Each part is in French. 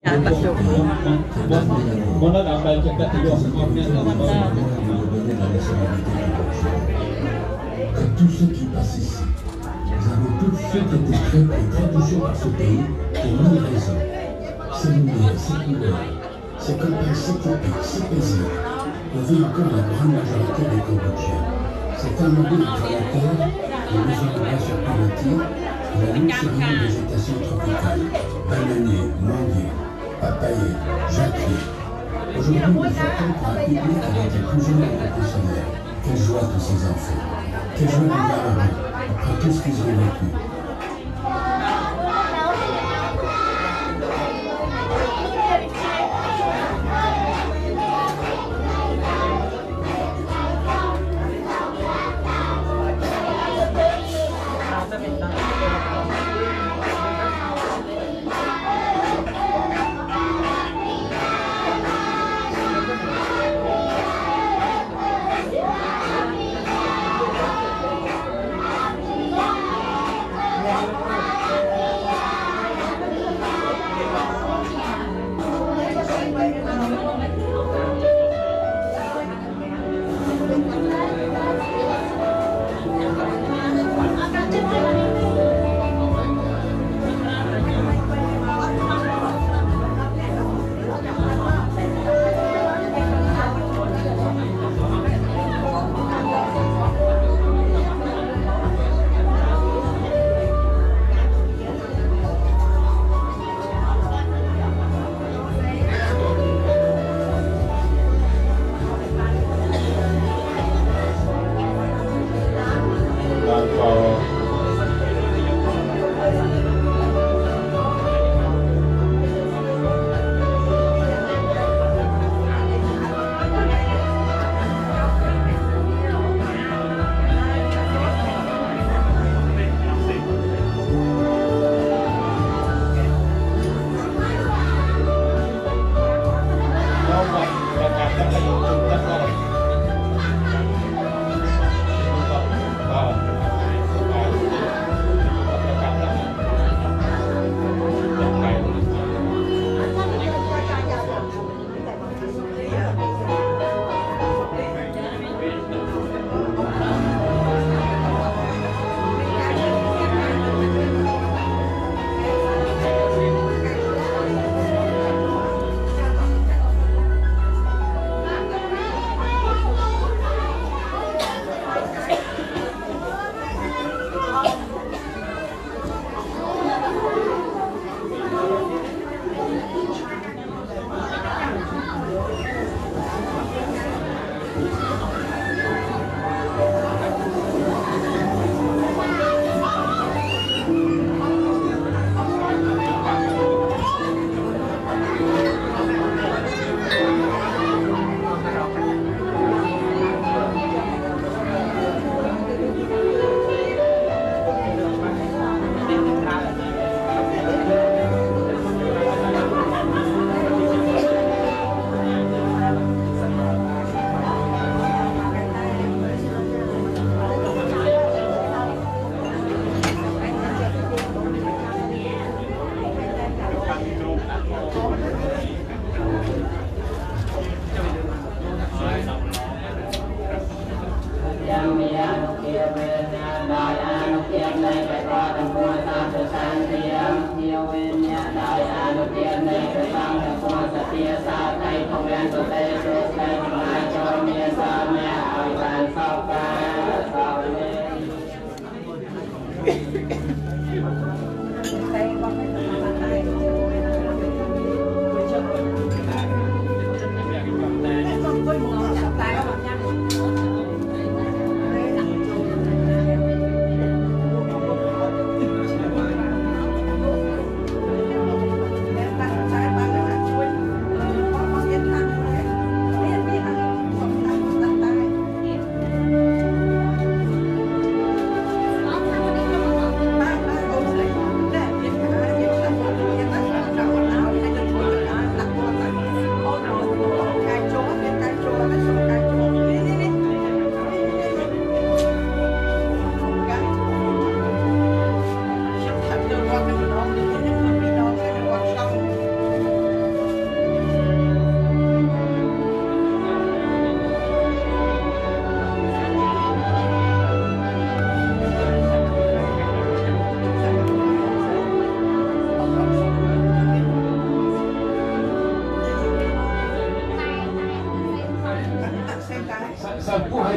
Tous ceux qui passent ici, vous avez tous ceux qui étaient très et très touchés par ce pays pour mille raisons. Ses lumières, ses couleurs, ses campagnes, ses tropiques, ses paisibles. On vit encore la grande majorité des Cambodgiens. C'est tellement beau d'être à la terre, les maisons de bas sur pilotis, et la luxuriante végétation tropicale, bananier, manguier, papayer, jacquier. Aujourd'hui, nous votons pour un public avec les plus jeunes professionnels. Quelle joie tous ces enfants. Quelle joie de voir après tout ce qu'ils ont vécu.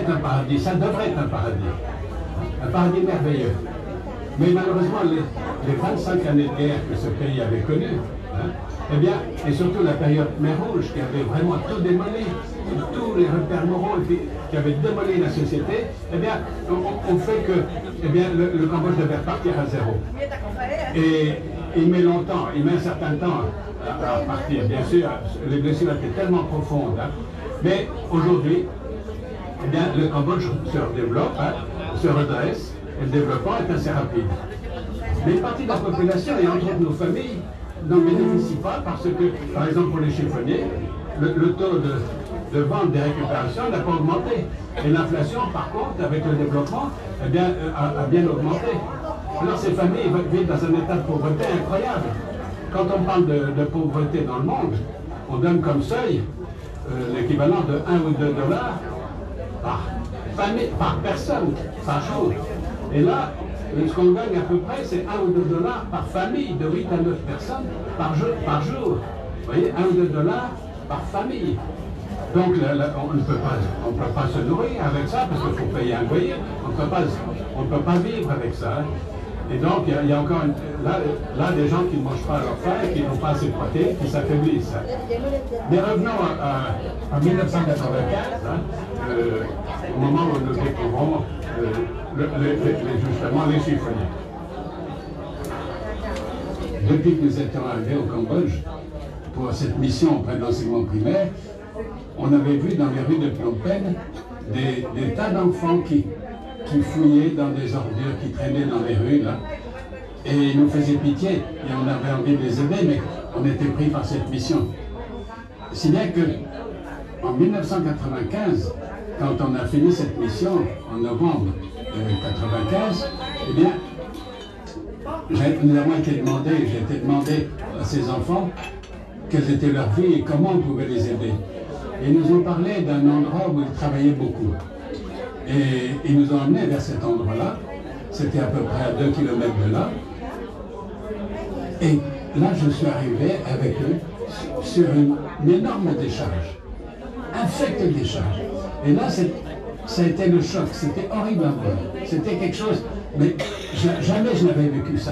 être un paradis, ça devrait être un paradis merveilleux. Mais malheureusement, les 25 années de guerre que ce pays avait connues, hein, eh bien, et surtout la période mer Rouge qui avait vraiment tout démoli, tous les repères moraux qui avaient démoli la société, eh bien, on fait que eh bien, le Cambodge devait repartir à zéro. Et il met longtemps, il met un certain temps à partir. Bien sûr, les blessures étaient tellement profondes. Hein. Mais aujourd'hui, eh bien, le Cambodge se redéveloppe, hein, se redresse, et le développement est assez rapide. Mais une partie de la population, et entre autres nos familles, n'en bénéficient pas parce que, par exemple, pour les chiffonniers, le taux de vente des récupérations n'a pas augmenté. Et l'inflation, par contre, avec le développement, eh bien, a bien augmenté. Alors ces familles vivent dans un état de pauvreté incroyable. Quand on parle de pauvreté dans le monde, on donne comme seuil l'équivalent de 1 ou 2 dollars par personne, par jour. Et là, ce qu'on gagne à peu près, c'est 1 ou 2 dollars par famille, de 8 à 9 personnes par jour. Vous voyez, 1 ou 2 dollars par famille. Donc on ne peut pas se nourrir avec ça parce qu'il faut payer un loyer. On ne peut pas vivre avec ça. Hein. Et donc il y a encore là des gens qui ne mangent pas à leur faim et qui n'ont pas assez de protéines, qui s'affaiblissent. Hein. Mais revenons en 1995, hein, au moment où nous découvrons justement les chiffonniers. Depuis que nous étions arrivés au Cambodge, pour cette mission auprès de l'enseignement primaire, on avait vu dans les rues de Phnom Penh des tas d'enfants qui fouillaient dans des ordures, qui traînaient dans les rues, là, et ils nous faisaient pitié, et on avait envie de les aider, mais on était pris par cette mission. Si bien que, en 1995, quand on a fini cette mission, en novembre 1995, eh bien, nous avons été demandé, j'ai été demandé à ces enfants quelles étaient leurs vies et comment on pouvait les aider. Et ils nous ont parlé d'un endroit où ils travaillaient beaucoup. Et ils nous ont emmenés vers cet endroit-là. C'était à peu près à 2 kilomètres de là. Et là, je suis arrivé avec eux sur une énorme décharge. Infecte décharge. Et là, ça a été le choc. C'était horrible à voir. C'était quelque chose... Mais jamais je n'avais vécu ça.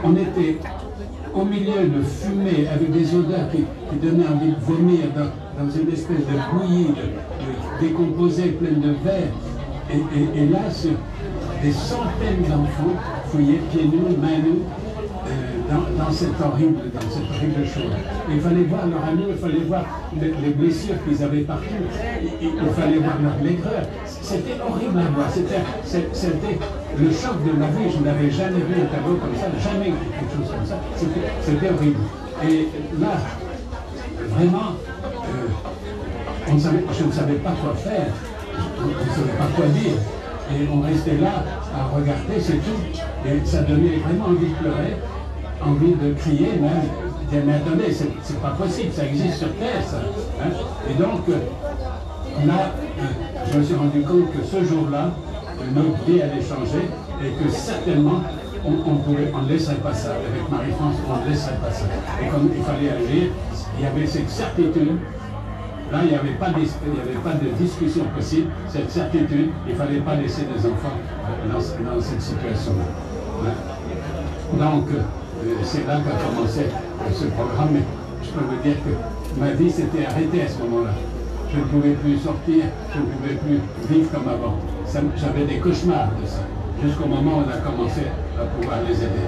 On était au milieu de fumée avec des odeurs qui donnaient envie de vomir dans une espèce de bouillie décomposée pleine de verre. Et là, des centaines d'enfants fouillaient pieds nus, mains nues dans cette horrible chose. Il fallait voir leur amour, il fallait voir les blessures qu'ils avaient partout, il fallait voir leur maigreur. C'était horrible à voir, c'était le choc de ma vie. Je n'avais jamais vu un tableau comme ça, jamais quelque chose comme ça. C'était horrible. Et là, vraiment, je ne savais pas quoi faire, on ne savait pas quoi dire. Et on restait là à regarder, c'est tout. Et ça donnait vraiment envie de pleurer, envie de crier même. Dire, mais attendez, c'est pas possible, ça existe sur Terre, ça. Hein? Et donc, là, je me suis rendu compte que ce jour-là, notre vie allait changer et que certainement, on ne laisserait pas ça. Avec Marie-France, on ne laisserait pas ça. Et comme il fallait agir, il y avait cette certitude. Là, il n'y avait pas de discussion possible. Cette certitude, il ne fallait pas laisser des enfants dans cette situation-là. Donc, c'est là qu'a commencé ce programme. Mais je peux vous dire que ma vie s'était arrêtée à ce moment-là. Je ne pouvais plus sortir, je ne pouvais plus vivre comme avant. J'avais des cauchemars de ça, jusqu'au moment où on a commencé à pouvoir les aider.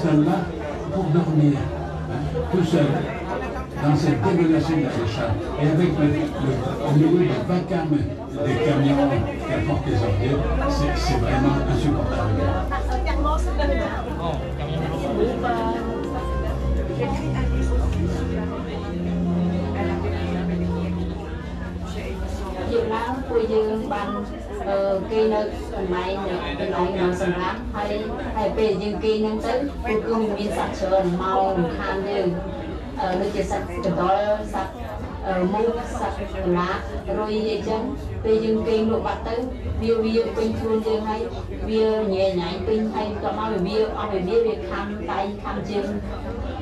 s'installe là pour dormir, tout seul, dans cette dégradation de la charte, et avec au milieu du vacarme des camions qui apportent les ordures, c'est vraiment insupportable. Việt Nam của dương bằng cây nước máy nó sẵn lắm hay về dương cây năng tới của cùng miền sạch sơn màu khan dương nó chỉ sạch cho đó sạch mũ sạch lá rồi vậy chân về dương cây nụ bát tới bia quanh chuôn dương hay bia nhẹ nhàng quanh hay có mau bia ông về bia về khăm tay khăm chân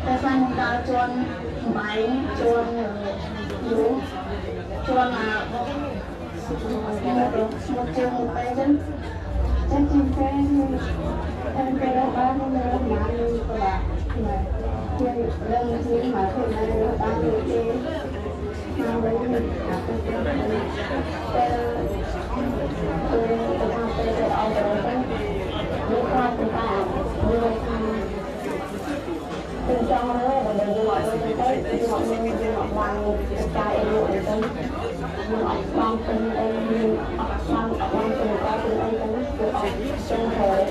cái phần ta chuôn máy chuôn chuôn là một trường một tay chân chân chim phê em phê đâu ba không được mà như là lần thứ mà thôi là nó đang như thế mà với mình là tôi ao rồi đấy lúc qua từ ta như từ trong đó là mình gọi tôi thấy mọi người mọi bằng trai luôn đấy mọi bằng tình em bằng tình ta từ đây đến từ chân thời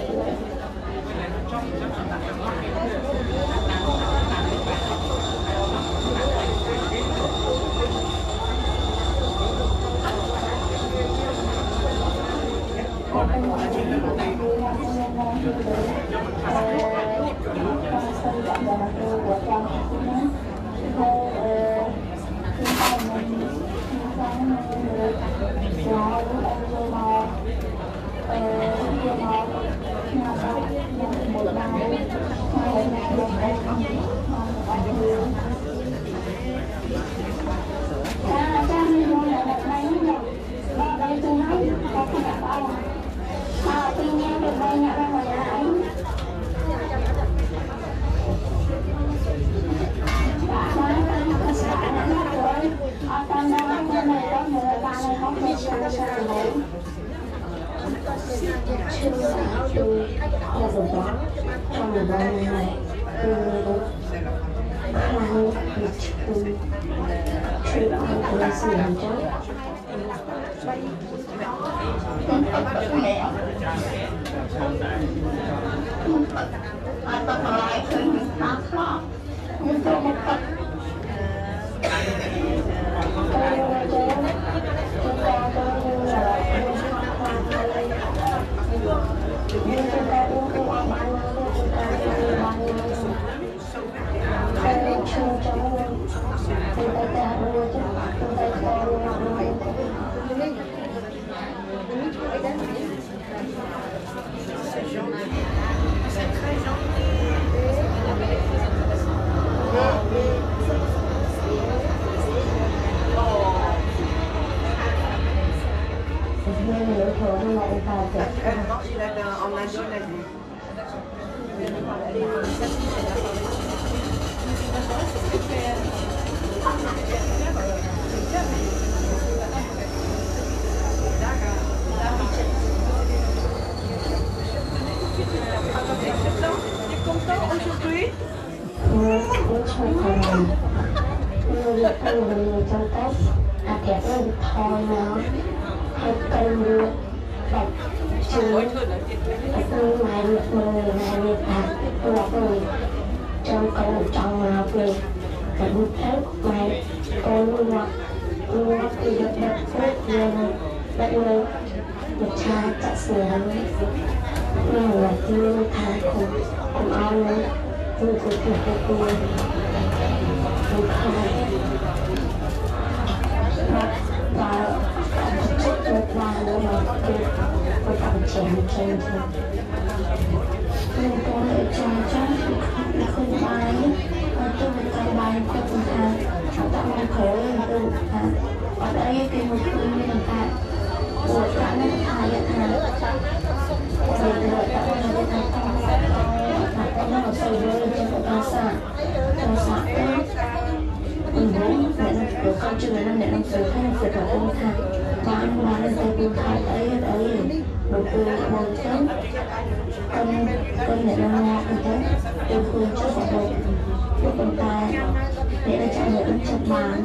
chất mang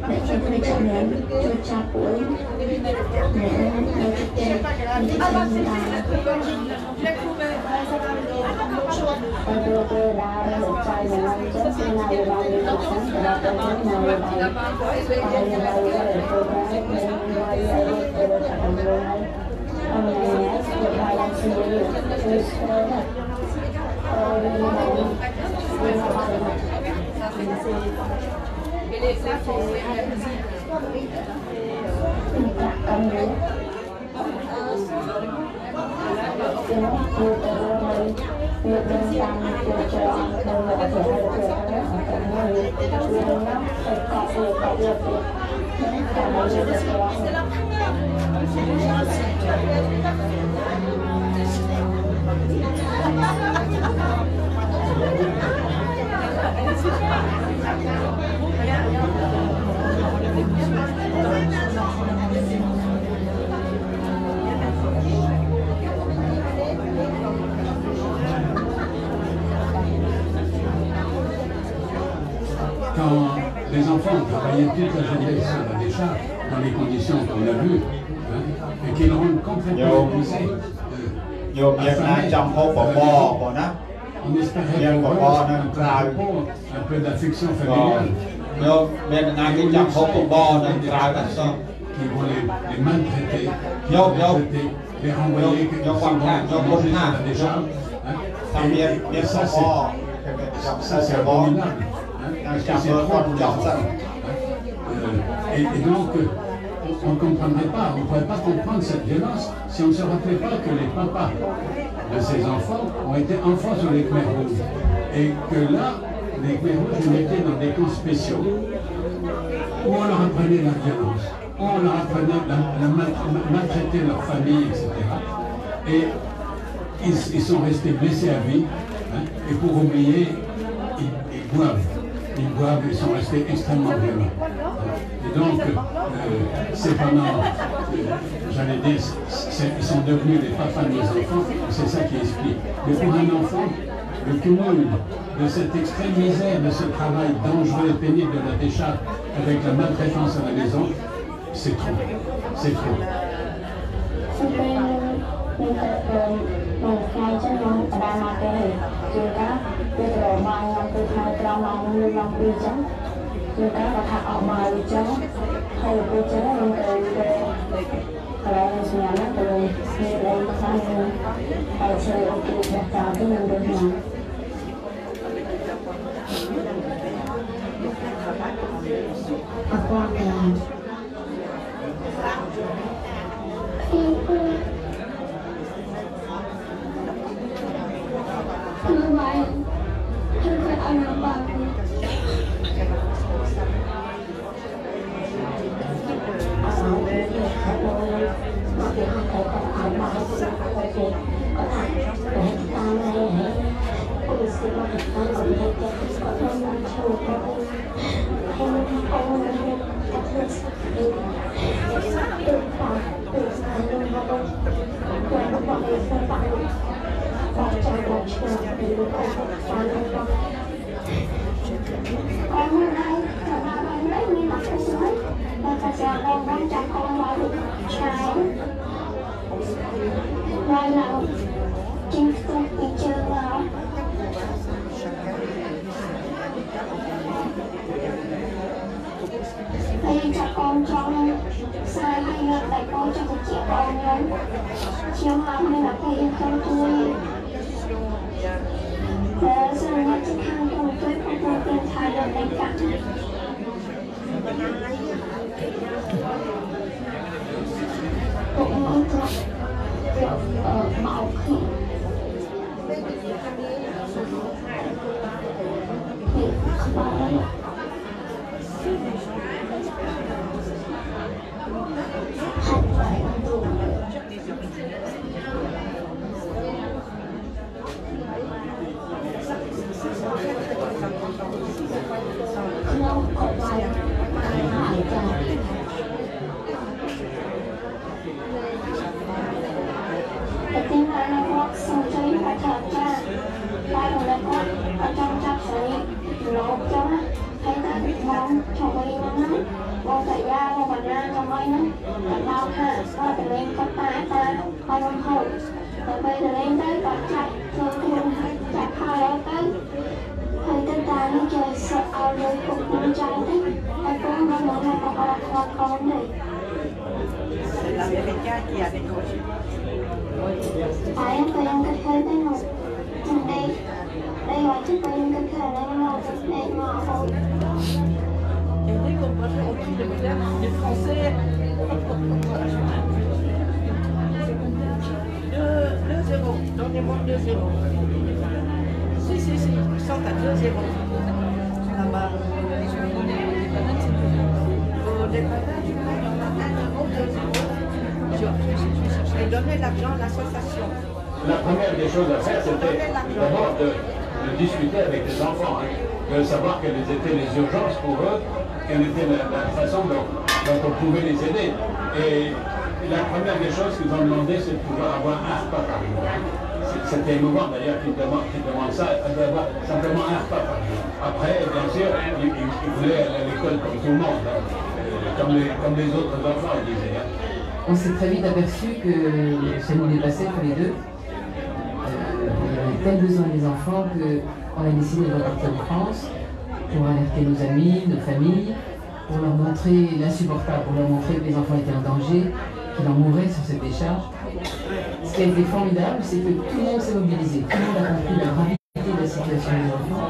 để cho tôi chọn đến cho cha cuối để cho tiền tôi đã được trai một năm trước khi nào đi vào đi học sáng từ đó tới lúc nào đi vào để tôi đã lên quay tôi đã chọn luôn đấy hôm nay nhé được vài lần xin lỗi tôi sẽ đi Quand les enfants travaillaient toute la journée sur la décharge, dans les conditions qu'on a vues, et qu'ils rendent complètement épuisés, on espérait voir un peu d'affection familiale. Qui vont les maltraiter, les renvoyer sur la décharge. Et ça c'est abominable. Parce que c'est trop pour les enfants. Et donc, on ne comprendrait pas, on ne pourrait pas comprendre cette violence si on ne se rappelait pas que les papas de ces enfants ont été enfants sur les Khmers rouges. Et que là, les Khmers rouges les mettaient dans des camps spéciaux où on leur apprenait la violence, où on leur apprenait la maltraiter leur famille, etc. Et ils sont restés blessés à vie, et pour oublier, ils boivent. Ils sont restés extrêmement violents. Et donc, c'est pendant, j'allais dire, ils sont devenus les papas de nos enfants, c'est ça qui explique. Mais pour un enfant, le cumul de cette extrême misère, de ce travail dangereux et pénible de la décharge, avec la maltraitance à la maison, c'est trop. C'est trop. mong chồng đi nó mong tại gia mong bạn ra trong ấy nó bạn bao ha bao từ lên có ta bao năm hậu rồi bây giờ lên tới còn chạy rồi thường chạy hai đó tới thời tên ta nó chơi sợ ao rồi cũng không chạy thế ai cũng không muốn là con này la verità chi ha dei coci. ai em tôi em cất khơi tới một đây gọi chứ tôi em cất khơi đây mà hồi Et dès qu'on va faire au prix de les Français, 2-0, donnez-moi 2-0. Si, ils sont à 2-0. Là-bas. Au dépannage, il y en a 1-0, 2-0. Et donner l'argent à l'association. La première des choses à faire, c'était d'abord de discuter avec les enfants, de savoir quelles étaient les urgences pour eux, quelle était la façon dont on pouvait les aider. Et la première des choses qu'ils ont demandé, c'est de pouvoir avoir un repas par jour. C'était émouvant d'ailleurs qu'ils demandent ça, d'avoir simplement un repas par jour. Après, bien sûr, ils voulaient aller à l'école comme tout le monde, comme les autres enfants, ils disaient. On s'est très vite aperçu que ça nous dépassait tous les deux. Il y avait tel besoin des enfants qu'on a décidé de repartir en France pour alerter nos amis, nos familles, pour leur montrer l'insupportable, pour leur montrer que les enfants étaient en danger, qu'ils en mourraient sur cette décharge. Ce qui a été formidable, c'est que tout le monde s'est mobilisé, tout le monde a compris la gravité de la situation des enfants,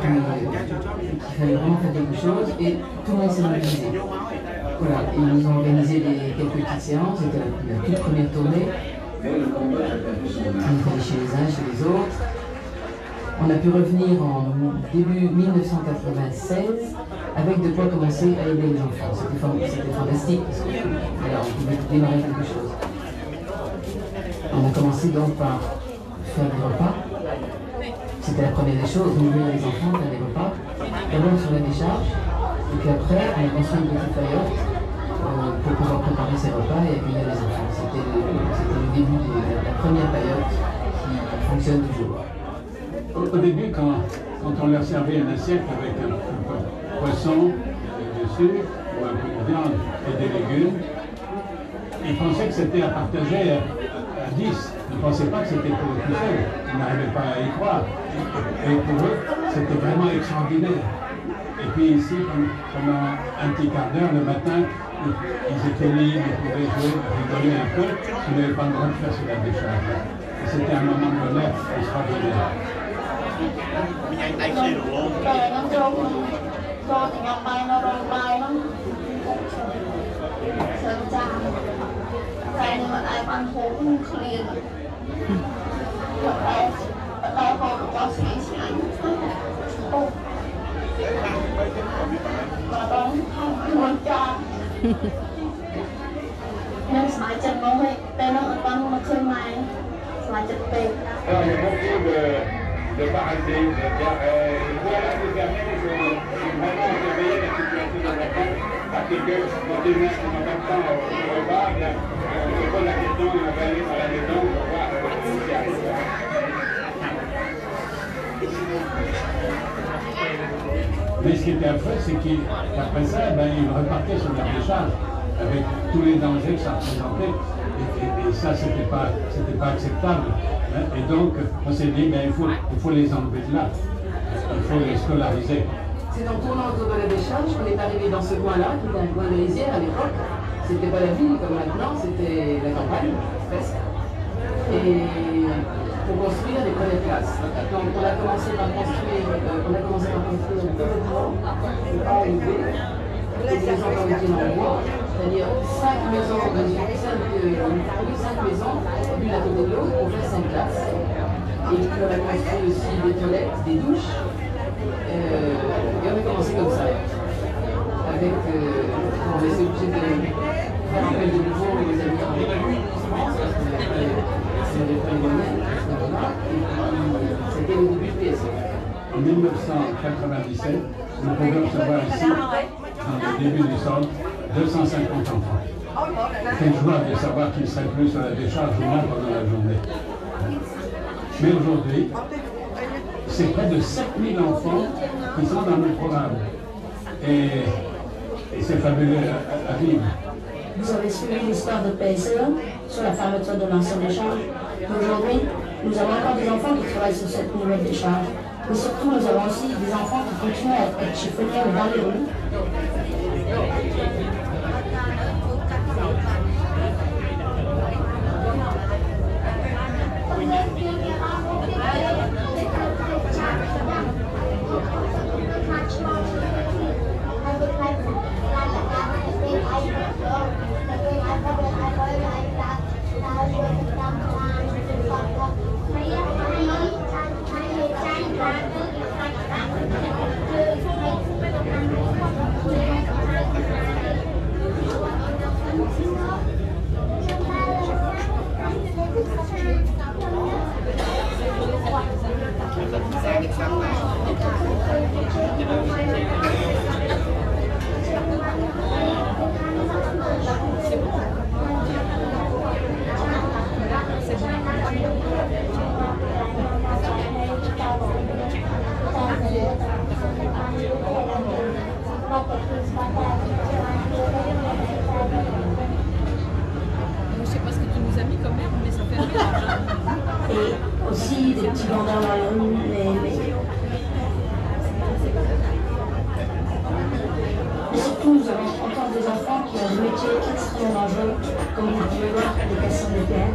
qu'il fallait vraiment faire quelque chose, et tout le monde s'est mobilisé. Voilà, et ils nous ont organisé quelques petites séances, c'était la toute première tournée. On est allé chez les uns, chez les autres. On a pu revenir en début 1996 avec de quoi commencer à aider les enfants. C'était fantastique parce que voilà, on pouvait démarrer quelque chose. On a commencé donc par faire des repas. C'était la première des choses, nourrir les enfants, faire des repas. D'abord sur la décharge, et puis après on a construit une petite paillote pour pouvoir préparer ces repas et accueillir les enfants. C'était le début de la première paillote qui fonctionne toujours. Au début, quand on leur servait une assiette avec un peu de poisson dessus, ou un peu de viande et des légumes, ils pensaient que c'était à partager à 10. Ils ne pensaient pas que c'était pour eux tout seuls. Ils n'arrivaient pas à y croire. Et pour eux, c'était vraiment extraordinaire. Et puis ici, pendant un petit quart d'heure le matin, ils étaient libres, ils pouvaient jouer, rigoler un peu. Ils n'avaient pas le droit de faire sur la décharge. C'était un moment de bonheur extraordinaire. nên sải chân nó hơi tên nó con nó khơi mai sải chân tê. Alors, il y a beaucoup de paradis, voilà qui permet de vraiment surveiller la situation de l'enfant, parce que quand ils mettent en même temps au repas, on se pose la question, on va aller à la maison pour voir ce qui arrive. Mais ce qui était affreux, c'est qu'après ça, ils repartaient sur leur décharge avec tous les dangers que ça représentait. Et ça, c'était pas acceptable. Hein. Et donc, on s'est dit, il faut les enlever de là. Il faut les scolariser. C'est en tournant autour de la décharge qu'on est arrivé dans ce coin-là, qui était un coin de rizière à l'époque. C'était pas la ville comme maintenant, c'était la campagne, presque. Et pour construire les premières classes. Donc on a commencé par construire un bâtiment, pas élevé, des maisons d'origine en bois, c'est-à-dire 5 maisons l'une à côté de l'autre pour faire 5 classes. Et puis on a construit aussi des toilettes, des douches. Et on a commencé comme ça. Avec, on est obligé de faire appel de nouveau les amis en France, parce qu'on n'avait pas les moyens à ce moment-là. Et puis c'était le début de PSE. En 1997, nous pouvons recevoir ici, dans le début du centre, 250 enfants. Quelle joie de savoir qu'ils seraient plus sur la décharge ou moins pendant la journée. Mais aujourd'hui, c'est près de 7000 enfants qui sont dans le programme. Et c'est fabuleux à vivre. Vous avez suivi l'histoire de PSE sur la fermeture de l'ancienne décharge. Aujourd'hui, nous avons encore des enfants qui travaillent sur cette nouvelle décharge. Mais surtout, nous avons aussi des enfants qui continuent à être chiffonniers dans les rues. Je sais pas ce que tu nous as mis quand même, mais ça fait rire. Et aussi des petits bancs dans la rue, mais surtout, nous avons encore des enfants qui ont des métiers extrêmement dangereux, comme vous pouvez voir, les casseurs de terre.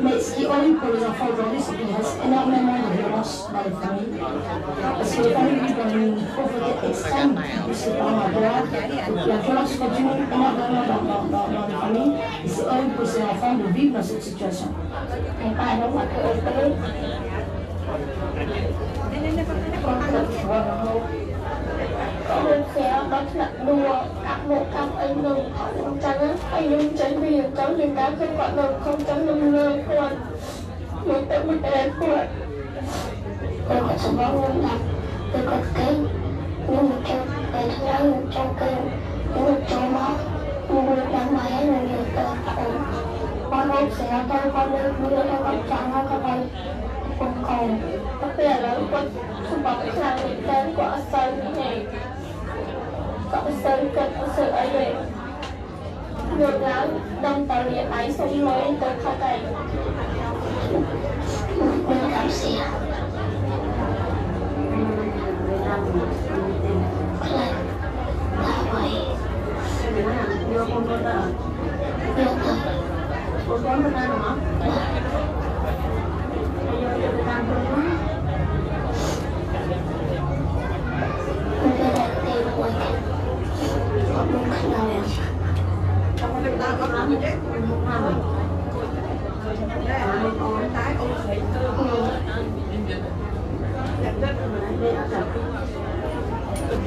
Mais ce qui est horrible pour les enfants aujourd'hui, c'est qu'il reste énormément de violence dans les familles. Parce que les familles vivent dans une pauvreté extrême, plus les parents adorent. Donc la violence continue énormément dans les familles. Et c'est horrible pour ces enfants de vivre dans cette situation. Con sẽ đó là đùa các bộ các anh đồng không trắng anh đừng tránh vì cháu đừng cá không gọi đồng không trắng đừng lơ quần mình tự mình để quần tôi có sự mong muốn là tôi có cái nhưng mà trong cái thứ đó trong cái những người trong đó những người đang máy rồi người ta con không sẽ tôi con lên đưa cho con trắng hay con này con còn có tiền là con không có cái nào để tên của sân này có sân cần có sự ấy về ngược lại đồng tàu điện ấy xuống mới tới khai tay mình cảm xỉ là vậy vô con có tờ vô tờ cô có bên đây hả? Vô cho người ta không có người ta đặt tiền ngoài họ muốn khăn nào người ta có lắm chứ mình không làm đây là mình còn tái ôn thủy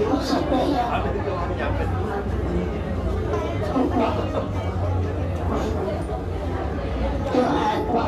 không sắp đây à không có chưa ai có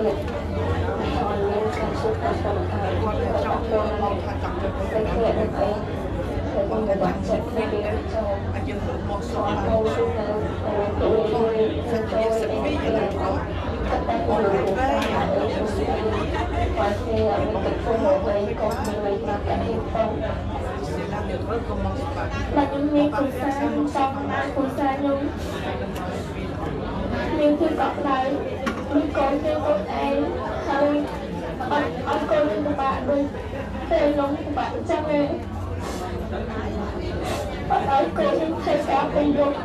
ទៀតហើយមានការជួបប្រទះហើយគាត់ចង់ចូលមកថាចង់ទៅគ្នាអីហើយគាត់ក៏បានចិត្តគ្នាចូលអាចយើងមកសួរទៅទៅទៅសិទ្ធិពីទៅតែគាត់ទៅគាត់ជាមានទឹកពុំមកវិញគាត់មានមកតែទីទៅតែខ្ញុំមានគូសាខ្ញុំចង់បានគូសាខ្ញុំមានភាពកក់ក្ដៅមានកូនជាខ្លួនឯងហើយអត់កូនពិបាកដូចពេលខ្ញុំពិបាកចឹងទេអត់ឲ្យកូនធ្វើការពេញយប់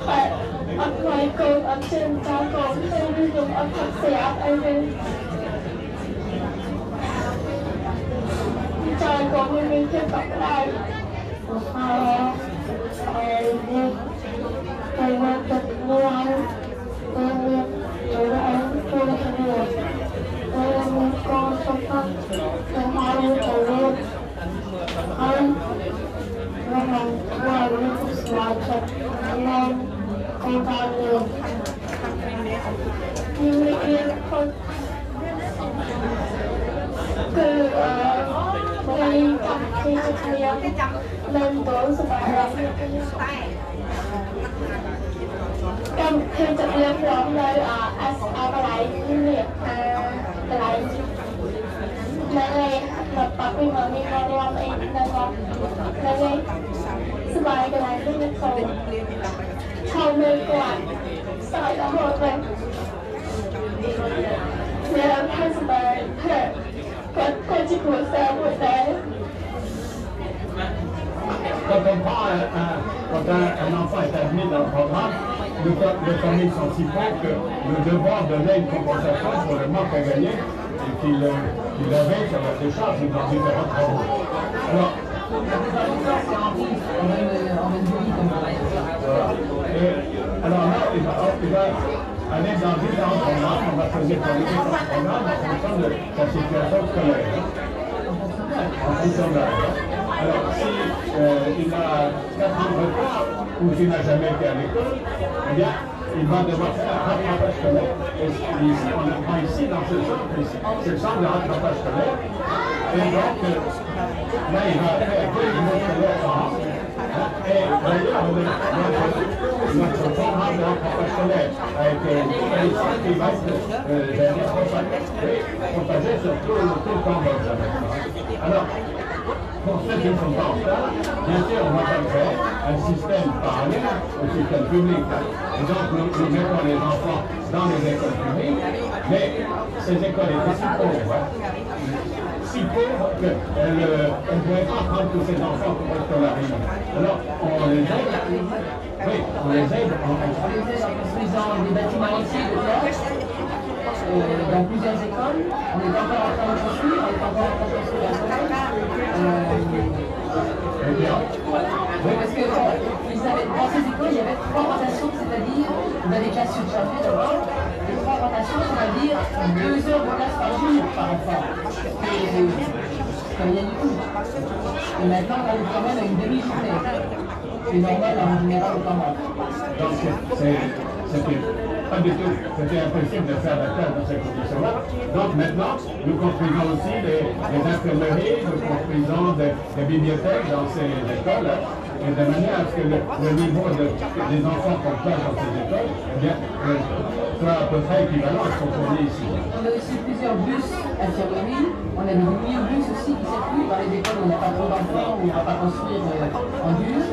ហើយអត់ឲ្យកូនអត់ជឿចោលកូនហើយខ្ញុំអត់ថត់ស្រាប់អីទេចាកូនមានភាពកក់ក្ដៅហើយហើយមកទឹកមួយហើយមានចូលអង្គចូលគ្នាហើយមានកូនសុខភាពទៅហើយចូលហើយខ្ញុំធ្វើរឿងស្លាប់ចិត្តខ្ញុំកូនតាយើងមានคนគឺថ្ងៃកម្មវិធីជាខ្ញុំនៅទៅសប្បាយកម្មវិធីជាខ្ញុំនៅកន្លែងនេះកន្លែងនៅប៉ាពីមកមានរំអីនៅសប្បាយកន្លែងនេះទៅឆោមើលគាត់សើចរហូតវិញខ្ញុំថាសប្បាយគាត់ជាគ្រួសារមួយដែរQuand un enfant est admis dans le programme, les familles sont si pauvres que nous devons donner une compensation pour le manque à gagner et qu'il avait sur la décharge dans différents travaux. Alors, alors là, il va aller dans différents programmes, on va choisir pour les différents programmes en fonction de sa situation scolaire. En fonction de l'âge. Alors, si il a 4 ans de retard ou s'il n'a jamais été à l'école, eh bien, il va devoir faire un rattrapage scolaire. Et ici, on apprend ici, dans ce centre, ici, c'est le centre de rattrapage scolaire. Et donc, là, il va faire 2 niveaux scolaires par an. Et d'ailleurs, notre programme de rattrapage scolaire a été ici, qui va être propagé sur tout le Cambodge. Alors, pour ceux qui ne sont pas en retard, bien sûr, on va pas faire un système parallèle au système public. Et donc, nous mettons les enfants dans les écoles publiques, mais ces écoles étaient si pauvres qu'elles ne pouvaient pas prendre tous ces enfants pour être scolarisés. Alors, on les aide. Oui, on les aide en construisant des bâtiments entiers de classe. Dans plusieurs écoles, on est encore en train de construire, on est encore en train de construire parce que dans ces écoles, il y avait 3 rotations, c'est-à-dire on a des classes surchargées d'abord, et 3 rotations, c'est-à-dire 2 heures de classe par jour par enfant. C'est rien du tout. Et maintenant, on arrive quand même à une demi-journée. C'est normal en général au Cambodge. Donc, c'était pas du tout, c'était impossible de faire la classe dans ces conditions-là. Donc maintenant, nous construisons aussi des infirmeries, nous construisons des bibliothèques dans ces écoles, et de manière à ce que le niveau des enfants qu'on place dans ces écoles, eh bien, soit à peu près équivalent à ce qu'on fournit ici. On a aussi plusieurs bus infirmeries, on a des mini-bus aussi qui circulent dans les écoles où on n'a pas trop d'enfants, où on ne va pas construire en bus.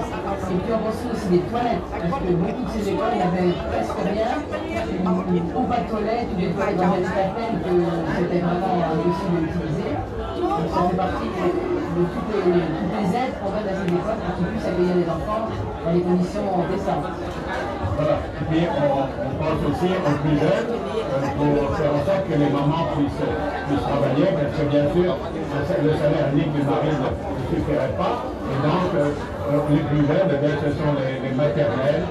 Et puis on construit aussi des toilettes, parce que beaucoup de ces écoles n'avaient presque rien, ou pas de toilettes, ou des toilettes dans les appels que c'était vraiment impossible d'utiliser. Donc ça fait partie de toutes les aides qu'on donne à ces écoles pour qu'ils puissent accueillir les enfants dans les conditions décentes. Voilà, et puis on pense aussi aux plus jeunes pour faire en sorte que les mamans puissent travailler, parce que bien sûr, le salaire unique du mari ne suffirait pas, et donc les plus jeunes, ce sont les maternelles,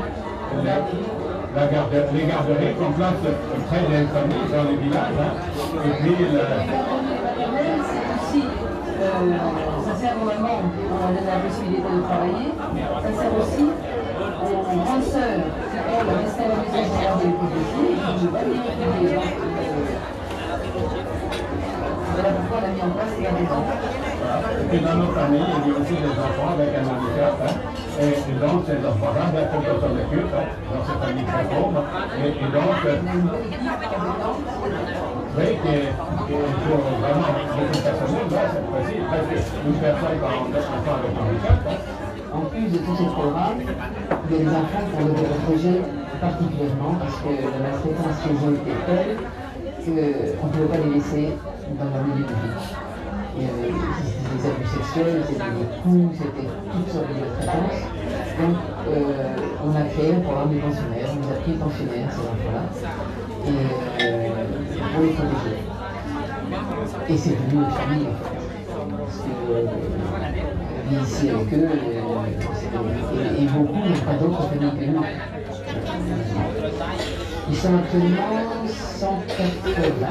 les garderies qu'on place près des familles dans les villages, hein, et puis c'est aussi, ça sert normalement, on leur donne la possibilité de travailler, ça sert aussi aux grandes sœurs qui elles restent à la maison pour garder les petits, Voilà pourquoi on a mis en place les gardes d'enfants. Et puis dans nos familles, il y a aussi des enfants avec un handicap. Et donc, ces enfants-là, bien qu'on s'en occupe, dans ces familles très pauvres. Et donc, oui, pour vraiment beaucoup de personnes, là, cette fois-ci, presque une personne par enfant avec handicap. En plus de tous ces programmes, il y a des enfants qu'on devait protéger particulièrement parce que la maltraitance chez eux était telle qu'on ne pouvait pas les laisser dans leur milieu de vie. Il y avait des abus sexuels, c'était des coups, c'était toutes sortes de maltraitances. Donc on a créé un programme de pensionnaires, on les a pris pensionnaires, ces enfants-là, et pour les protéger. Et c'est devenu une famille en fait. Parce que vit ici avec eux, et beaucoup n'ont pas d'autres familles que nous. Ils sont actuellement 180.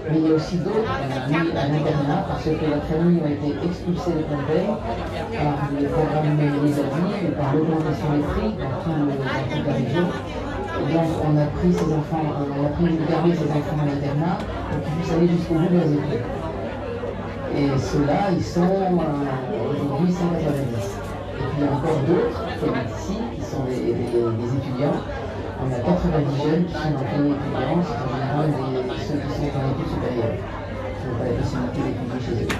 Mais il y a aussi d'autres mis à l'internat parce que leurs familles ont été expulsées de Phnom Penh par les programmes les adultes et par l'augmentation des prix dans toute la région. Donc on a pris ces enfants, on a pris de garder ces enfants à l'internat pour qu'ils puissent aller jusqu'au bout de leurs études. Et ceux-là, ils sont aujourd'hui 190. Et puis il y a encore d'autres, comme ici, qui sont des étudiants. On a 90 jeunes qui sont en pleine étudiant, c'est en général ceux qui sont en études supérieures, qui n'ont pas la possibilité d'étudier chez eux.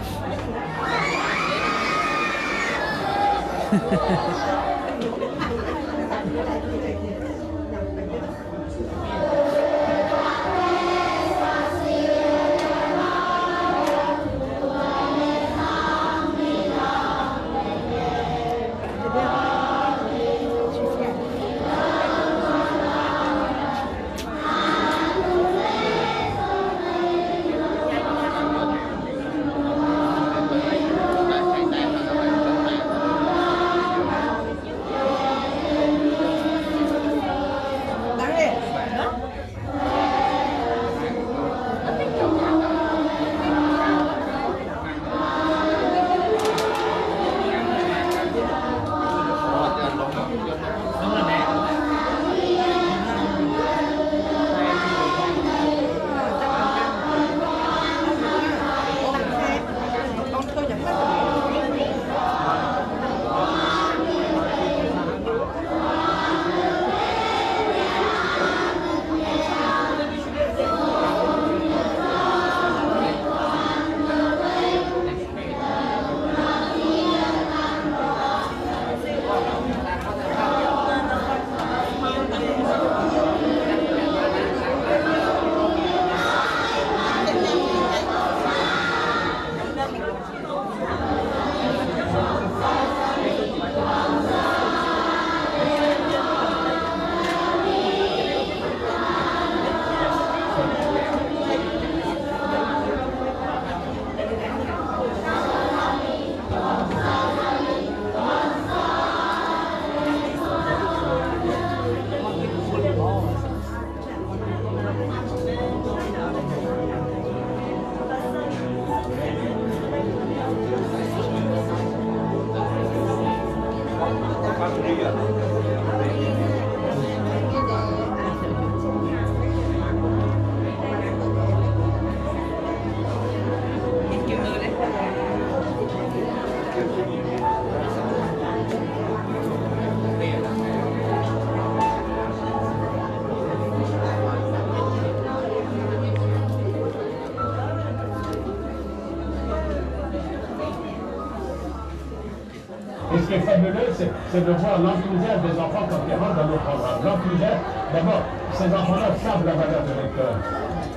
Et ce qui est fabuleux, c'est de voir l'enthousiasme des enfants quand ils rentrent dans nos programmes. L'enthousiasme, d'abord, ces enfants-là savent la valeur de l'école.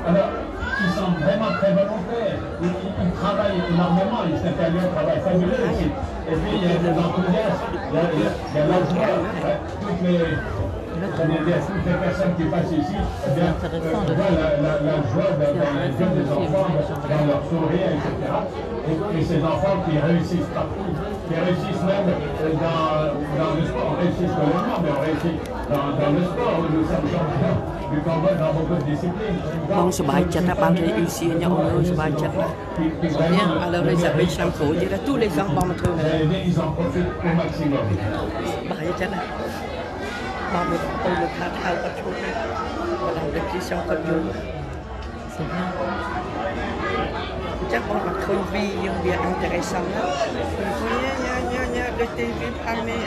Alors, ils sont vraiment très volontaires. Ils travaillent énormément, c'est un lieu de travail fabuleux ici. Et puis, il y a de l'enthousiasme, il y a la joie. Toutes les personnes qui passent ici, eh bien, voient la joie dans les yeux des enfants, dans leur sourire, etc. Et ces enfants qui réussissent partout, qui réussissent même dans le sport, on réussit scolairement, mais on réussit dans le sport, où nous sommes champions du Cambodge dans beaucoup de disciplines. Bon, c'est bien, il y a pas de réussir, il y a bien, alors ils appellent Chamco, il y a tous les enfants me trouvent. Ils en profitent au maximum. Bah, il y a pas de le Voilà, le petit c'est encore mieux. C'est bien. Chắc on va trouver une vie bien intéressante là. Le TV Pamé.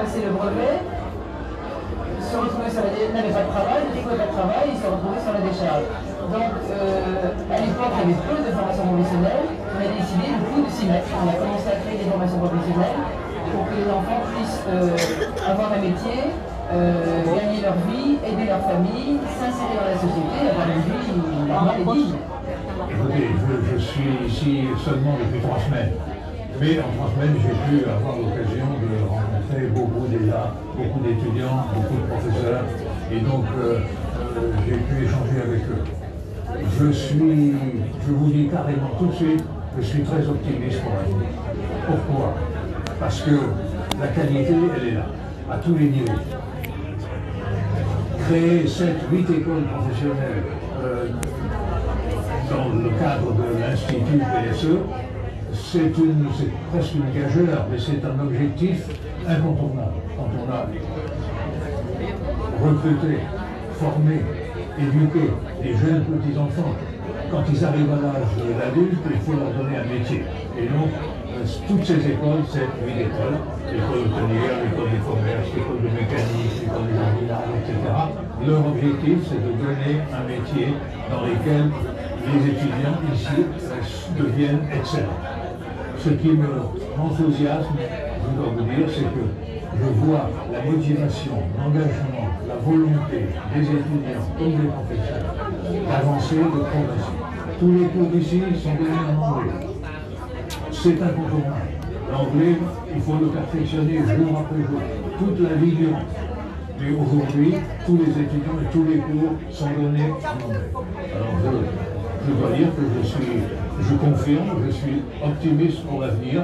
passé le brevet, se retrouvaient sur n'avaient pas de travail, ne trouvaient pas de travail, ils se retrouvaient sur la décharge. Donc, à l'époque, il y avait peu de formations professionnelles. On a décidé du coup de s'y mettre. On a commencé à créer des formations professionnelles pour que les enfants puissent avoir un métier, gagner leur vie, aider leur famille, s'insérer dans la société, avoir une vie normale et digne. Écoutez, je suis ici seulement depuis 3 semaines. Mais en 3 semaines, j'ai pu avoir l'occasion de rencontrer beaucoup d'étudiants, beaucoup de professeurs, et donc j'ai pu échanger avec eux. Je vous dis carrément tout de suite, je suis très optimiste pour l'avenir. Pourquoi? Parce que la qualité, elle est là, à tous les niveaux. Créer 7, 8 écoles professionnelles dans le cadre de l'Institut PSE, c'est presque une gageure, mais c'est un objectif incontournable. Quand on a recruté, formé, éduqué des jeunes petits-enfants, quand ils arrivent à l'âge de l'adulte, il faut leur donner un métier. Et donc, toutes ces écoles, 7, 8 écoles, l'école hôtelière, l'école de commerce, l'école de mécanique, l'école de jardinage, etc., leur objectif, c'est de donner un métier dans lequel les étudiants ici deviennent excellents. Ce qui m'enthousiasme, je dois vous dire, c'est que je vois la motivation, l'engagement, la volonté des étudiants comme des professeurs d'avancer, de progresser. Tous les cours ici sont donnés en anglais. C'est incontournable. L'anglais, il faut le perfectionner jour après jour, toute la vie durant. Mais aujourd'hui, tous les étudiants et tous les cours sont donnés en anglais. Alors je dois dire que je confirme, je suis optimiste pour l'avenir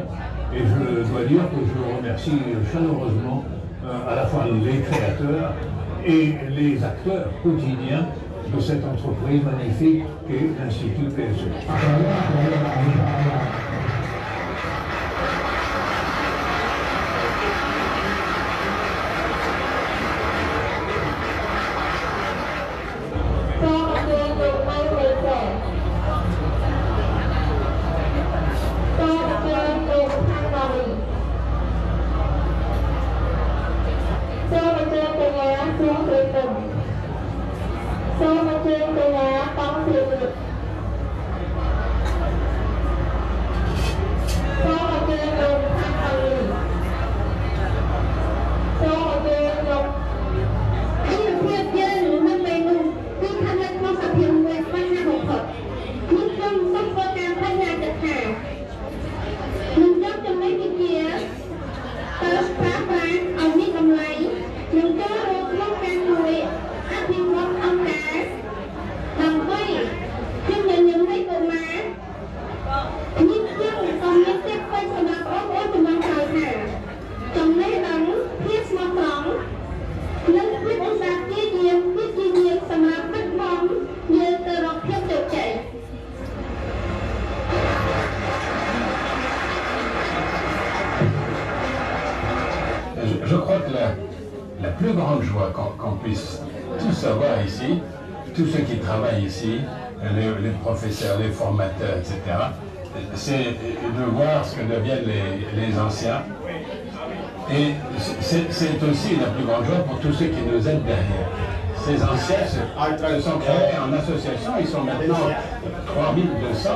et je dois dire que je remercie chaleureusement à la fois les créateurs et les acteurs quotidiens de cette entreprise magnifique qu'est l'Institut PSE. Je crois que la plus grande joie qu'on puisse tous savoir ici, tous ceux qui travaillent ici, les professeurs, les formateurs, etc., c'est de voir ce que deviennent les anciens. Et c'est aussi la plus grande joie pour tous ceux qui nous aident derrière. Ces anciens se sont créés en association, ils sont maintenant 3200,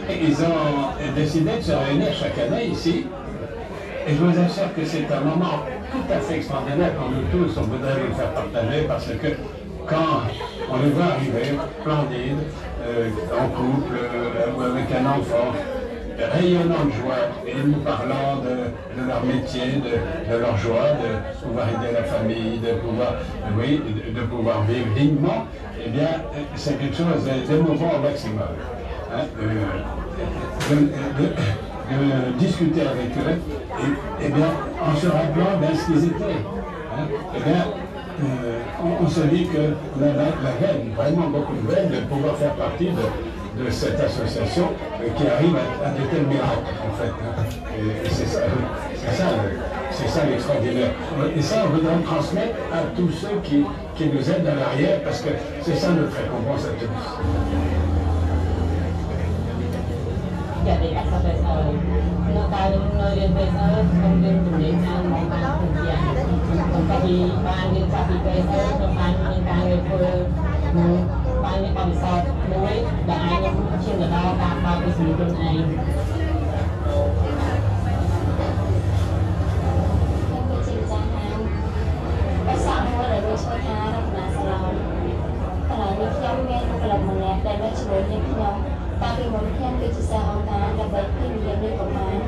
et ils ont décidé de se réunir chaque année ici. Et je vous assure que c'est un moment tout à fait extraordinaire pour nous tous. On voudrait vous le faire partager parce que quand on les voit arriver, splendides, en couple, ou avec un enfant, rayonnant de joie, et nous parlant de leur métier, de leur joie, de pouvoir aider la famille, de pouvoir vivre dignement, eh bien, c'est quelque chose d'émouvant au maximum. Hein, de discuter avec eux, et bien, en se rappelant de ce qu'ils étaient. Hein, et bien, on se dit qu'on a la veine, vraiment beaucoup de veine, de pouvoir faire partie de cette association qui arrive à de tels miracles, en fait. Hein. Et c'est ça l'extraordinaire. Et ça, on voudrait transmettre à tous ceux qui nous aident à l'arrière, parce que c'est ça notre récompense à tous. Jadi asal nơi liên PSE không liên tục đến một ban thực hiện còn thì ban liên quan PSE trong ban liên quan người phơi ban liên quan sọt muối đã ai cũng chưa được đo đạt bao cái gì bên này Tapi mungkin kita bisa angkat dapat tinggi dari kemana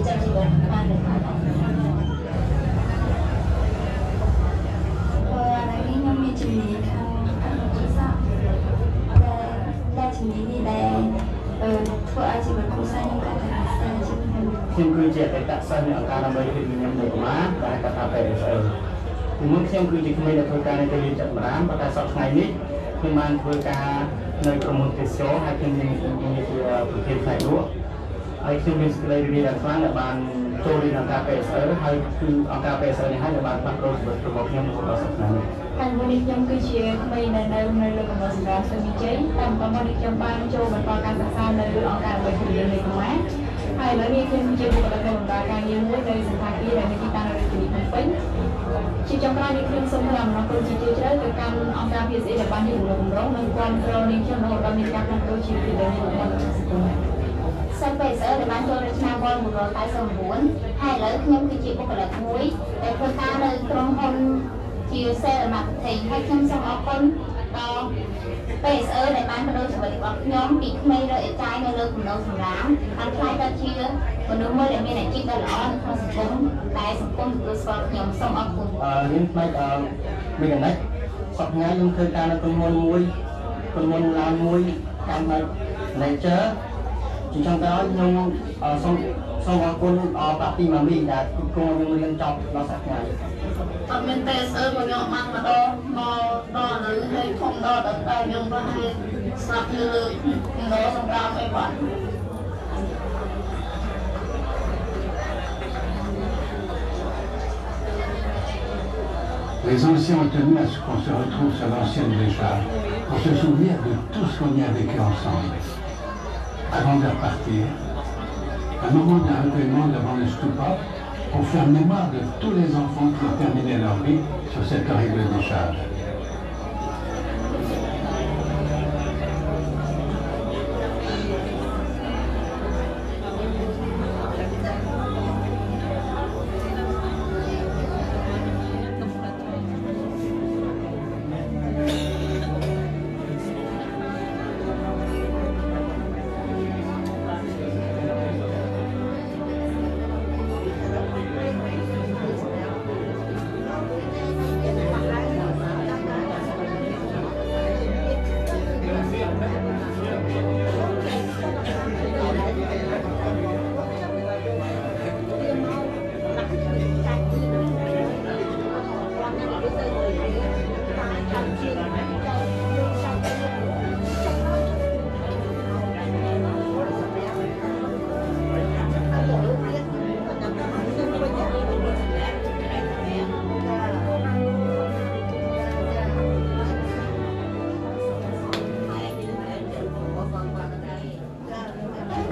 ចាំជីវិតបានតែខាងឥឡូវនេះខ្ញុំមានជំនាញខាងគ្រួសារដែលជំនាញនេះដែលធ្វើឲ្យជីវិតគ្រួសារខ្ញុំកាន់តែប្រសើរជាងមុនខ្ញុំគឺជាអតីតសិស្សនៃអង្គការដើម្បីភាពញញឹមនៃកុមារដែលហៅថា PSL ពីមុនខ្ញុំគឺជាក្មេងដែលធ្វើការនៅទីលានចាត់បរាមប៉ុន្តែសប្តាហ៍ថ្ងៃនេះខ្ញុំបានធ្វើការនៅក្រុមហ៊ុនទេសចរហើយខ្ញុំមានជាប្រធានផ្នែកលក់ហើយខ្ញុំមានសេចក្តីរីករាយយ៉ាងខ្លាំងដែលបានចូលរៀនអង្គការ PSL ហើយគឺអង្គការ PSL នេះហើយដែលបានផ្លាស់ប្ដូរជីវិតរបស់ខ្ញុំដល់សប្តាហ៍នេះហើយមួយនេះខ្ញុំគឺជាក្មេងដែលនៅលើកំណត់សម្រាប់សិស្សវិជ័យតែបន្តមកនេះខ្ញុំបានចូលបន្តការសិក្សានៅអង្គការវិទ្យាល័យនៃកុមារហើយឥឡូវនេះខ្ញុំជាបុគ្គលិកក្នុងបម្រើការងារមួយនៅសន្តាគារដែលមានទីតាំងនៅរាជធានីភ្នំពេញជាចុងក្រោយនេះខ្ញុំសូមថ្លែងអំណរគុណជាជ្រាលជ្រៅទៅកាន់អង្គការ PSA ដែលបានយករួមរងនិងគាំទ្រនាងខ្ញុំរហូតដល់មានការផ្លាស់ប្ដូរជីវិតនៃរបស់ប្រជាជន សិស្ស PSA ដែលបានចូលនៅឆ្នាំ1989ហើយឥឡូវខ្ញុំគឺជាបុគ្គលិកមួយដែលធ្វើការនៅក្រុមហ៊ុនជា Sales Marketing ហើយខ្ញុំសូមអរគុណដល់ PSA ដែលបានបដូរជីវិតរបស់ខ្ញុំពីក្មេងរកអេចាយនៅលើគំនរសម្រាមបានខ្លាយទៅជាមនុស្សមួយដែលមានអាជីពដ៏ល្អនៅក្នុងសង្គមដែលសង្គមទទួលស្គាល់ខ្ញុំសូមអរគុណរៀនផ្នែកមេកានិកសប្តាហ៍ខ្ញុំធ្វើការនៅក្រុមហ៊ុនមួយឡានមួយតាមនៅ Nature ជាចុងក្រោយខ្ញុំសូមអរគុណប៉ាពីម៉ាមីដែលគ្រប់គ្រងខ្ញុំរៀនចប់ដល់សប្តាហ៍អត់មាន PSA របស់ខ្ញុំបានមកដល់នៅហើយធំដល់តែខ្ញុំប្រហែលស្លាប់លើដល់សម្រាប់អីបាទ Les anciens ont tenu à ce qu'on se retrouve sur l'ancienne décharge pour se souvenir de tout ce qu'on y a vécu ensemble. Avant de repartir, un moment de recueillement devant le stupa pour faire mémoire de tous les enfants qui ont terminé leur vie sur cette horrible décharge.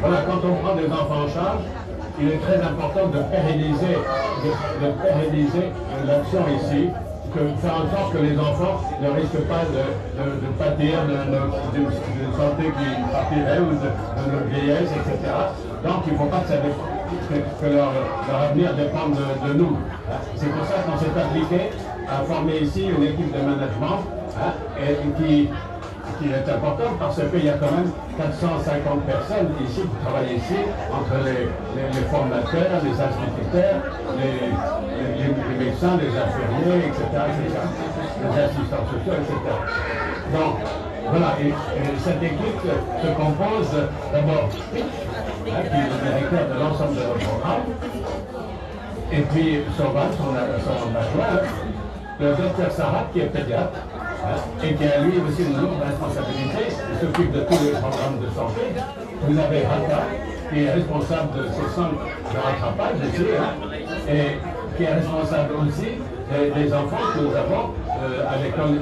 Voilà, quand on prend des enfants en charge, il est très important de pérenniser l'action ici, faire en sorte que les enfants ne risquent pas de pâtir d'une santé qui partirait ou de leur vieillesse, etc. Donc il ne faut pas que leur avenir dépende de nous. C'est pour ça qu'on s'est appliqué à former ici une équipe de management et qui est importante parce qu'il y a quand même 450 personnes ici qui travaillent ici, entre les formateurs, les instituteurs, les médecins, les infirmiers, etc., les assistants sociaux, etc. Donc, voilà, et cette équipe se compose d'abord qui est le directeur de l'ensemble de notre programme, et puis Sovan, son adjoint, le docteur Sarah, qui est pédiatre, et qui a lui aussi une lourde responsabilité, il s'occupe de tous les programmes de santé. Vous avez Rata, qui est responsable de ce centre de rattrapage ici, et qui est responsable aussi des enfants que nous avons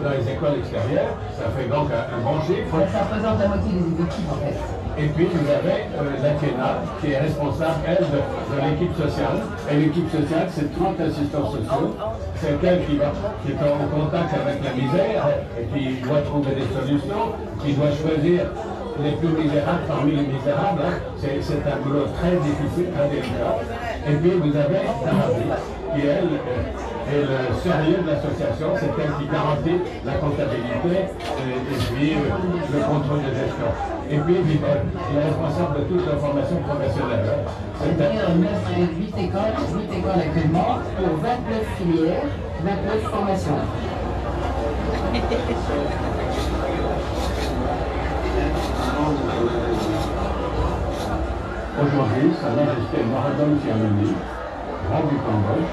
dans les écoles extérieures. Ça fait donc un bon chiffre. Ça représente la moitié des effectifs en fait. Et puis vous avez Lakena qui est responsable, elle, de l'équipe sociale. Et l'équipe sociale, c'est 30 assistants sociaux. C'est elle qui est en contact avec la misère et qui doit trouver des solutions, qui doit choisir les plus misérables parmi les misérables. C'est un boulot très difficile, très délicat. Et puis vous avez Tarabi, qui elle Et le sérieux de l'association, c'est elle qui garantit la comptabilité et puis le contrôle de gestion. Et puis Vivol, qui est responsable de toute la formation professionnelle. C'est-à-dire 8 écoles actuellement pour 29 filières, 29 formations. Aujourd'hui, Sa Majesté Norodom Sihanouk, roi du Cambodge,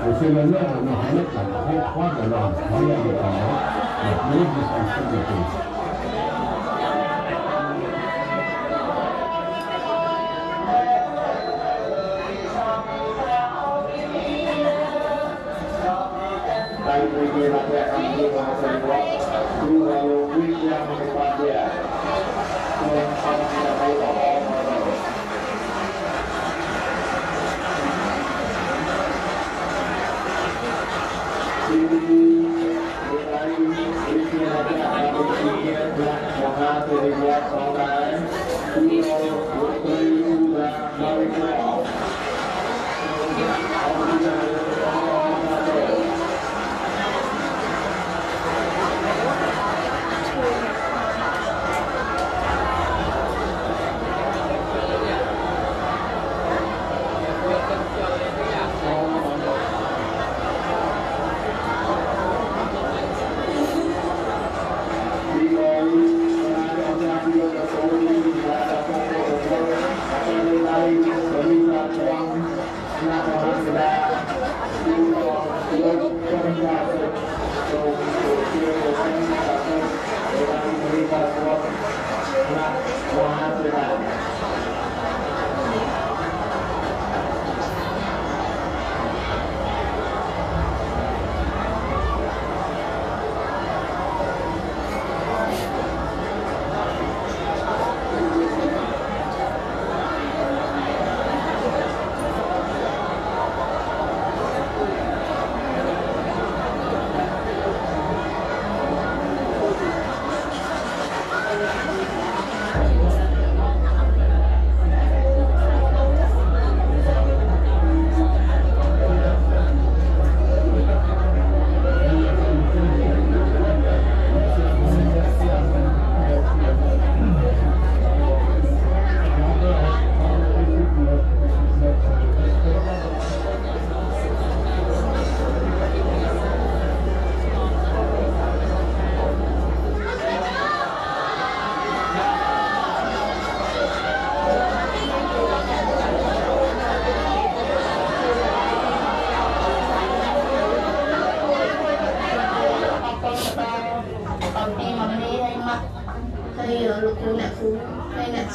me fait l'honneur de me remettre la grande croix de l'ordre royal du Cambodge, la plus haute distinction du pays.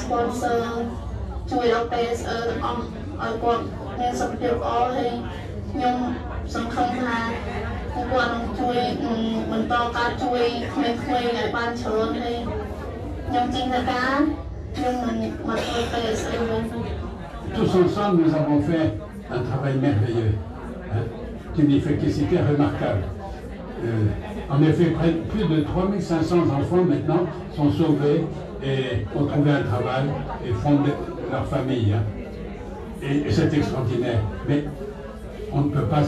sponsor ជួយដល់ PSE ទាំងអស់ឲ្យគាត់មានសុខភាពល្អហើយខ្ញុំសង្ឃឹមថាគាត់នឹងជួយបន្តការជួយក្មេងៗឲ្យបានច្រើនហើយខ្ញុំជឿថាខ្ញុំនឹងមកធ្វើ PSE វិញ Tous ensemble, nous avons fait un travail merveilleux, hein, d'une efficacité remarquable. En effet, plus de 3500 enfants maintenant sont sauvés et ont trouvé un travail et fondent leur famille. Hein. Et c'est extraordinaire. Mais on ne peut pas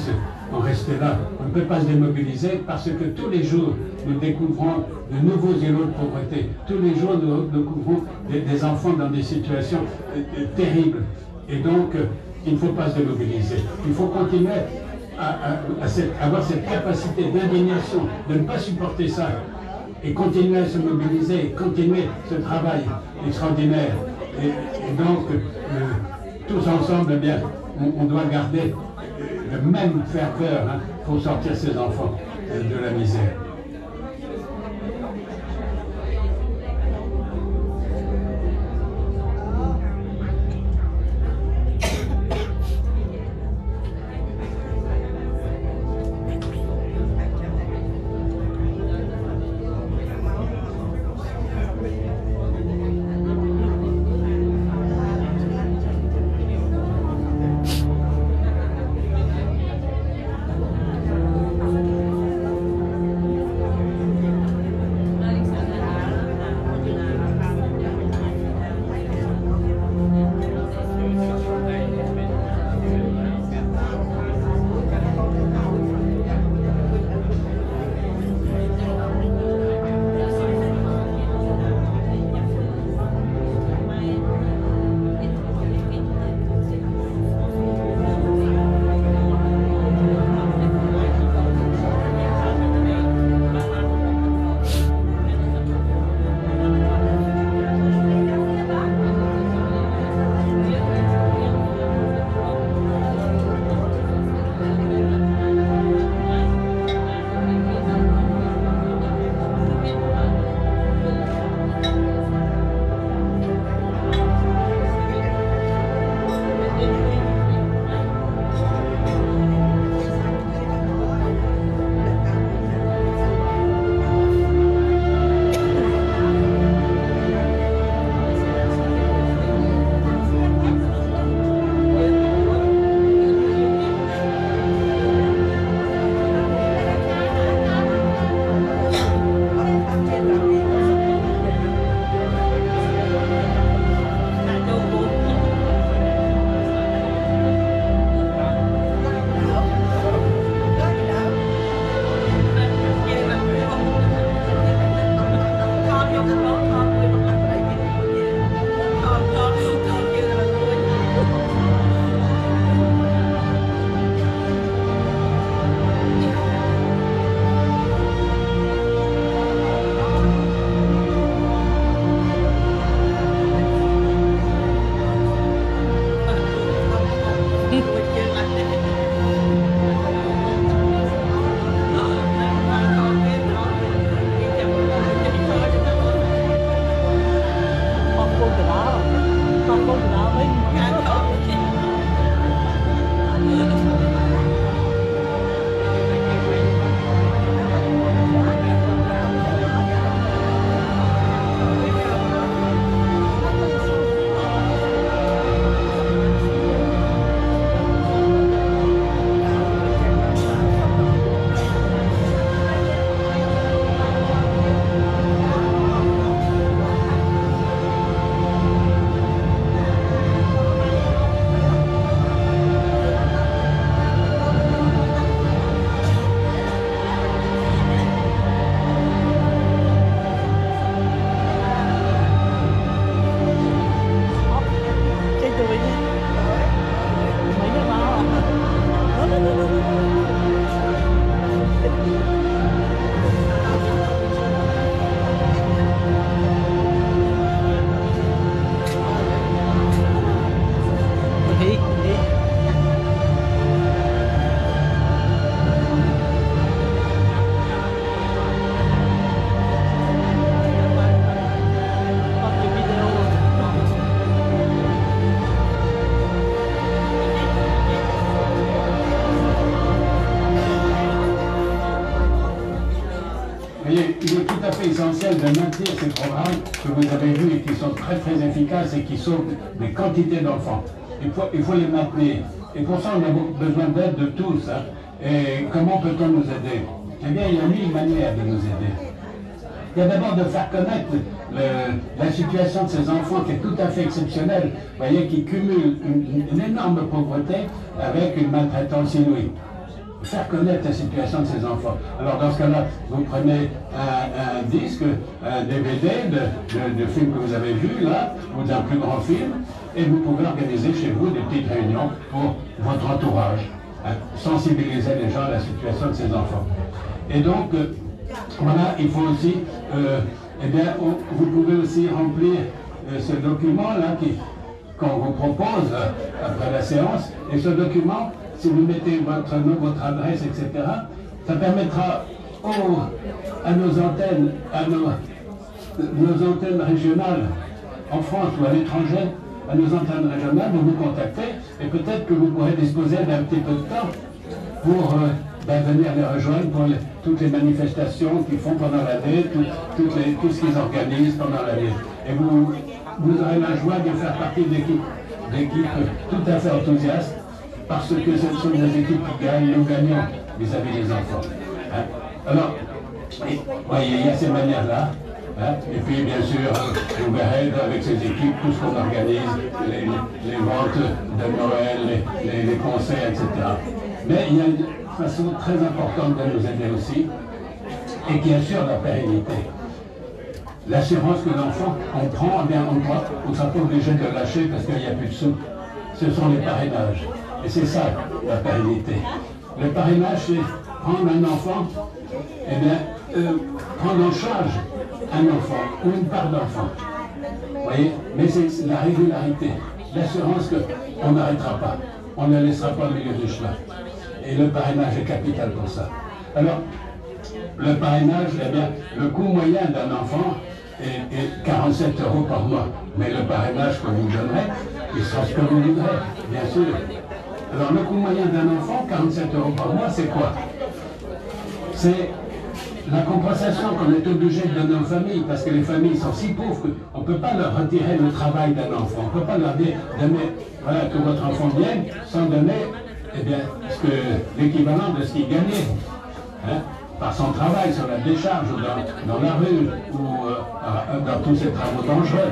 en rester là. On ne peut pas se démobiliser parce que tous les jours, nous découvrons de nouveaux îlots de pauvreté. Tous les jours, nous découvrons des enfants dans des situations terribles. Et donc, il ne faut pas se démobiliser. Il faut continuer à avoir cette capacité d'indignation, de ne pas supporter ça, et continuer à se mobiliser, et continuer ce travail extraordinaire. Et donc, tous ensemble, eh bien, on doit garder le même ferveur hein, pour sortir ces enfants de la misère. est tout à fait essentiel de maintenir ces programmes que vous avez vus et qui sont très très efficaces et qui sauvent des quantités d'enfants. Il faut les maintenir. Et pour ça, on a besoin d'aide de tous. Hein. Et comment peut-on nous aider? Eh bien, il y a 1000 manières de nous aider. Il y a d'abord de faire connaître la situation de ces enfants qui est tout à fait exceptionnelle, vous voyez, qui cumulent une énorme pauvreté avec une maltraitance inouïe. Faire connaître la situation de ces enfants. Alors dans ce cas-là, vous prenez un disque, un DVD de film que vous avez vu là, ou d'un plus grand film, et vous pouvez organiser chez vous des petites réunions pour votre entourage, hein, sensibiliser les gens à la situation de ces enfants. Et donc, voilà, il faut aussi, eh bien, vous pouvez aussi remplir ce document-là qu'on vous propose après la séance, et ce document, si vous mettez votre nom, votre adresse, etc., ça permettra à nos antennes, nos antennes régionales en France ou à l'étranger, à nos antennes régionales, de vous contacter et peut-être que vous pourrez disposer d'un petit peu de temps pour venir les rejoindre pour toutes les manifestations qu'ils font pendant l'année, tout ce qu'ils organisent pendant l'année. Et vous aurez la joie de faire partie d'équipes tout à fait enthousiastes, parce que ce sont des équipes qui gagnent, nous gagnons vis-à-vis des enfants. Hein. Alors, voyez, il y a ces manières-là. Hein. Et puis, bien sûr, vous verrez avec ces équipes tout ce qu'on organise, les ventes de Noël, les concerts, etc. Mais il y a une façon très importante de nous aider aussi, et qui assure la pérennité. L'assurance que l'enfant, on prend, eh bien, on ne sera pas obligé de lâcher parce qu'il n'y a plus de sous. Ce sont les parrainages. Et c'est ça, la pérennité. Le parrainage, c'est prendre un enfant, eh bien, prendre en charge un enfant ou une part d'enfant. Vous voyez? Mais c'est la régularité, l'assurance qu'on n'arrêtera pas, on ne laissera pas au milieu du chemin. Et le parrainage est capital pour ça. Alors, le parrainage, eh bien, le coût moyen d'un enfant est 47 € par mois. Mais le parrainage que vous donnerez, il sera ce que vous voudrez, bien sûr. Alors le coût moyen d'un enfant, 47 € par mois, c'est quoi? C'est la compensation qu'on est obligé de donner aux familles, parce que les familles sont si pauvres qu'on ne peut pas leur retirer le travail d'un enfant. On ne peut pas leur dire, voilà, que votre enfant vienne sans donner, eh bien, l'équivalent de ce qu'il gagnait, hein, par son travail sur la décharge, ou dans la rue, ou dans tous ces travaux dangereux.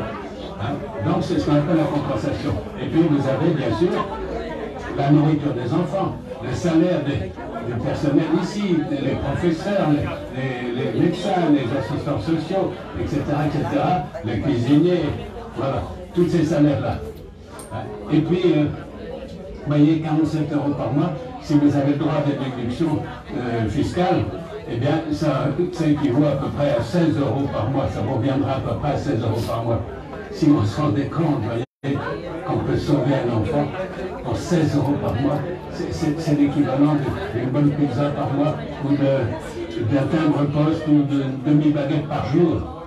Hein. Donc c'est ce qu'on appelle la compensation. Et puis vous avez bien sûr la nourriture des enfants, le salaire du personnel ici, les professeurs, les médecins, les assistants sociaux, etc., les cuisiniers, voilà, tous ces salaires-là. Et puis, vous voyez, 47 € par mois, si vous avez le droit à des déductions fiscales, eh bien, ça équivaut à peu près à 16 € par mois, ça reviendra à peu près à 16 € par mois. Si on se rendait compte, vous voyez, qu'on peut sauver un enfant pour 16 € par mois, c'est l'équivalent d'une bonne pizza par mois ou d'un timbre-poste ou de demi-baguette par jour.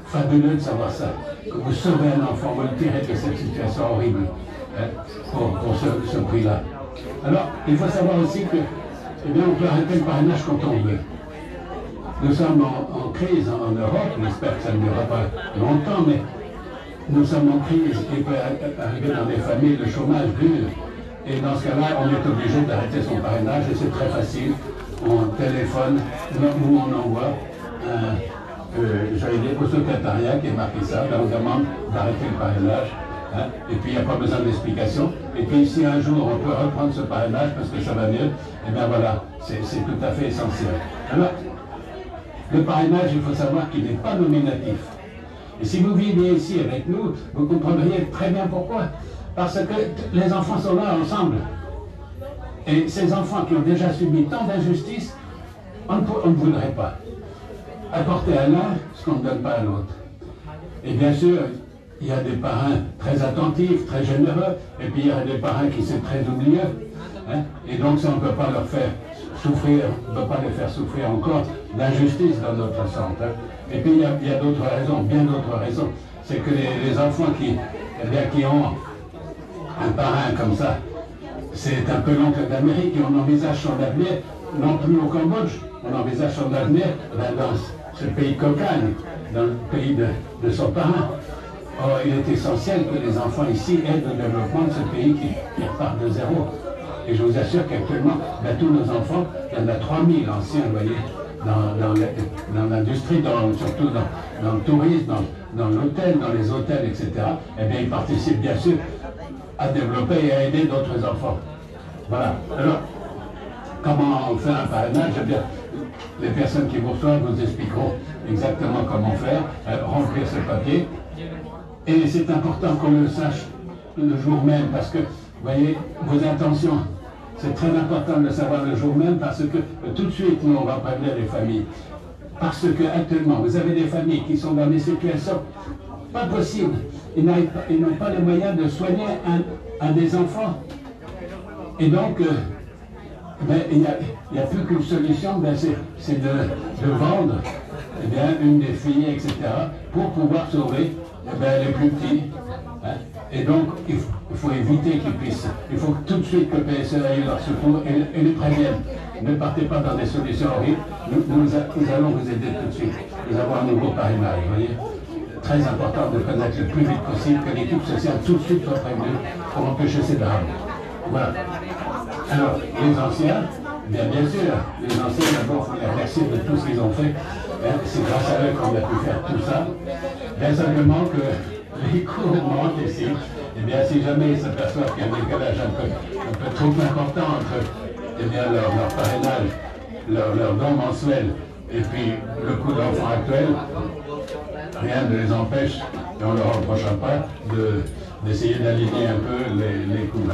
Fabuleux de savoir ça, que vous sauvez un enfant, vous le tirez de cette situation horrible, hein, pour ce prix-là. Alors, il faut savoir aussi que, eh bien, on peut arrêter le parrainage quand on veut. Nous sommes en crise en Europe, j'espère que ça ne durera pas longtemps, mais nous sommes en crise, il peut arriver dans des familles, le chômage dure. Et dans ce cas-là, on est obligé d'arrêter son parrainage et c'est très facile. On téléphone ou on envoie au secrétariat qui est marqué ça, on demande d'arrêter le parrainage. Hein, et puis il n'y a pas besoin d'explication. Et puis si un jour on peut reprendre ce parrainage parce que ça va mieux, et bien voilà, c'est tout à fait essentiel. Alors, le parrainage, il faut savoir qu'il n'est pas nominatif. Et si vous viviez ici avec nous, vous comprendriez très bien pourquoi. Parce que les enfants sont là ensemble. Et ces enfants qui ont déjà subi tant d'injustices, on ne voudrait pas apporter à l'un ce qu'on ne donne pas à l'autre. Et bien sûr, il y a des parrains très attentifs, très généreux, et puis il y a des parrains qui sont très oublieux. Hein, et donc ça, on ne peut pas leur faire souffrir, on ne peut pas les faire souffrir encore d'injustice dans notre centre. Hein. Et puis il y a d'autres raisons, bien d'autres raisons. C'est que les enfants qui ont un parrain comme ça, c'est un peu l'oncle d'Amérique et on envisage son avenir, non plus au Cambodge, on envisage son avenir ce pays cocagne, dans le pays de son parent. Or, il est essentiel que les enfants ici aident au développement de ce pays qui repart de zéro. Et je vous assure qu'actuellement, tous nos enfants, il y en a 3000 anciens, vous voyez, dans l'industrie, surtout dans le tourisme, dans l'hôtel, dans les hôtels, etc. Eh bien, ils participent bien sûr à développer et à aider d'autres enfants. Voilà. Alors, comment on fait un parrainage? Eh bien, les personnes qui vous reçoivent vous expliqueront exactement comment faire, remplir ce papier. Et c'est important qu'on le sache le jour même, parce que, vous voyez, vos intentions, c'est très important de le savoir le jour même, parce que tout de suite, nous, on va prévenir les familles. Parce que actuellement, vous avez des familles qui sont dans des situations pas possibles. Ils n'ont pas les moyens de soigner un des enfants. Et donc, il n'y a plus qu'une solution, c'est de vendre une des filles, etc., pour pouvoir sauver les plus petits. Hein. Et donc, il faut éviter qu'ils puissent. Il faut tout de suite que le PSE aille leur secours et les prévienne. Ne partez pas dans des solutions horribles. Nous allons vous aider tout de suite. Nous avons un nouveau parrainage, vous voyez. Très important de connaître le plus vite possible, que l'équipe sociale tout de suite soit prévenue pour empêcher ces drames. Voilà. Alors, les anciens, bien sûr, les anciens, d'abord, il faut les remercier de tout ce qu'ils ont fait. C'est grâce à eux qu'on a pu faire tout ça. Bien simplement que les cours manquent ici. Et bien, si jamais ils s'aperçoivent qu'il y a un décalage un peu trop important entre leur parrainage, leur don mensuel et puis le coût d'enfant actuel, rien ne les empêche, et on ne leur reprochera pas, d'essayer d'aligner un peu les coûts.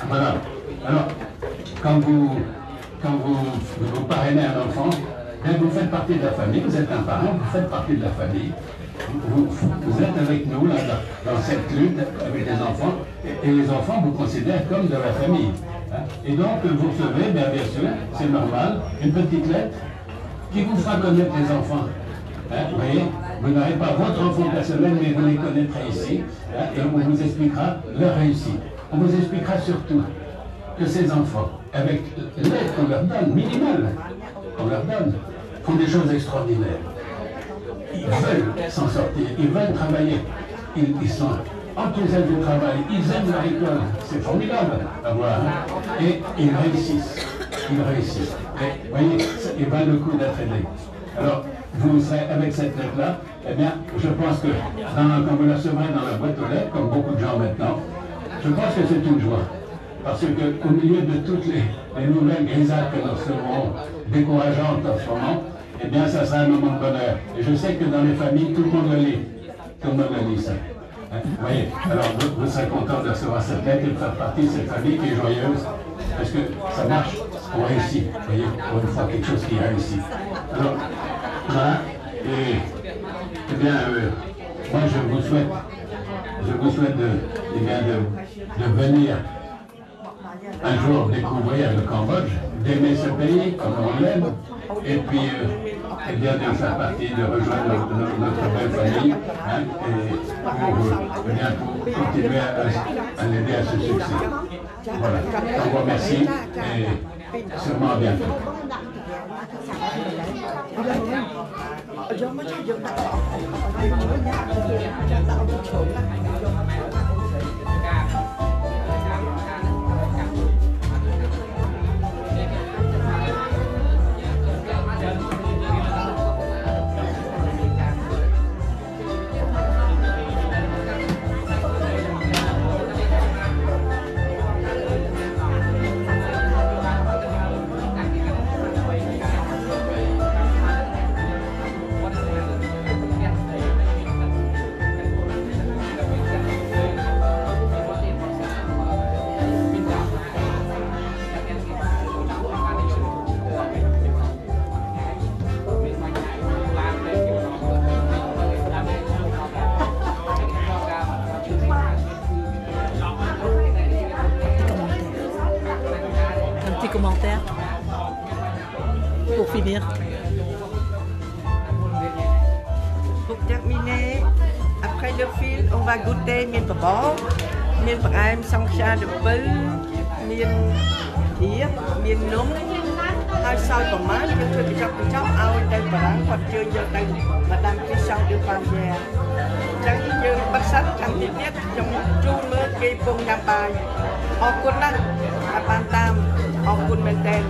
Voilà. Alors, quand vous parrainez un enfant, bien, vous faites partie de la famille, vous êtes un parent, vous faites partie de la famille. Vous êtes avec nous là, dans cette lutte avec les enfants, et les enfants vous considèrent comme de la famille. Hein. Et donc, vous recevez, bien sûr, c'est normal, une petite lettre qui vous fera connaître les enfants. Hein, vous voyez, vous n'aurez pas votre enfant personnel, mais vous les connaîtrez ici, hein, et on vous expliquera leur réussite. On vous expliquera surtout que ces enfants, avec l'aide qu'on leur donne, minimale, qu'on leur donne, font des choses extraordinaires. Ils veulent s'en sortir, ils veulent travailler, ils sont enthousiastes du travail, ils aiment leur école, c'est formidable à voir, hein. Et ils réussissent. Et vous voyez, il va le coup d'être aidé. Alors, vous serez avec cette lettre-là, eh bien, je pense que quand vous la recevrez dans la boîte aux lettres, comme beaucoup de gens maintenant, je pense que c'est une joie. Parce qu'au milieu de toutes les nouvelles grisades que nous recevrons, décourageantes en ce moment, eh bien, ça sera un moment de bonheur. Et je sais que dans les familles, tout le monde le lit. Tout le monde le lit, ça. Hein? Vous voyez, alors vous serez content de recevoir cette lettre et de faire partie de cette famille qui est joyeuse. Parce que ça marche, on réussit. Vous voyez, pour une fois, quelque chose qui réussit. Alors, voilà. Et, eh bien, moi, je vous souhaite de venir un jour découvrir le Cambodge, d'aimer ce pays comme on l'aime, et puis eh bien de faire partie, de rejoindre notre belle famille, hein, et pour continuer à l'aider à ce succès. Voilà, on vous remercie et sûrement à bientôt. Commentaire pour finir. Pour terminer, après le film, on va goûter miel bobor, miel braim, sancha de peu, miel hier, miel nung, ហើយសោយប្រមាណយើងជួយបញ្ចប់ឲ្យទៅបារាំងគាត់ជឿយកទៅមកដាំពីសោយដូចបានជាចឹងយើងបិទសិនចាំទៀតខ្ញុំជូនមើលគេពងញ៉ាំបាយអរគុណណាស់ដែលបានតាមអរគុណមែនទែន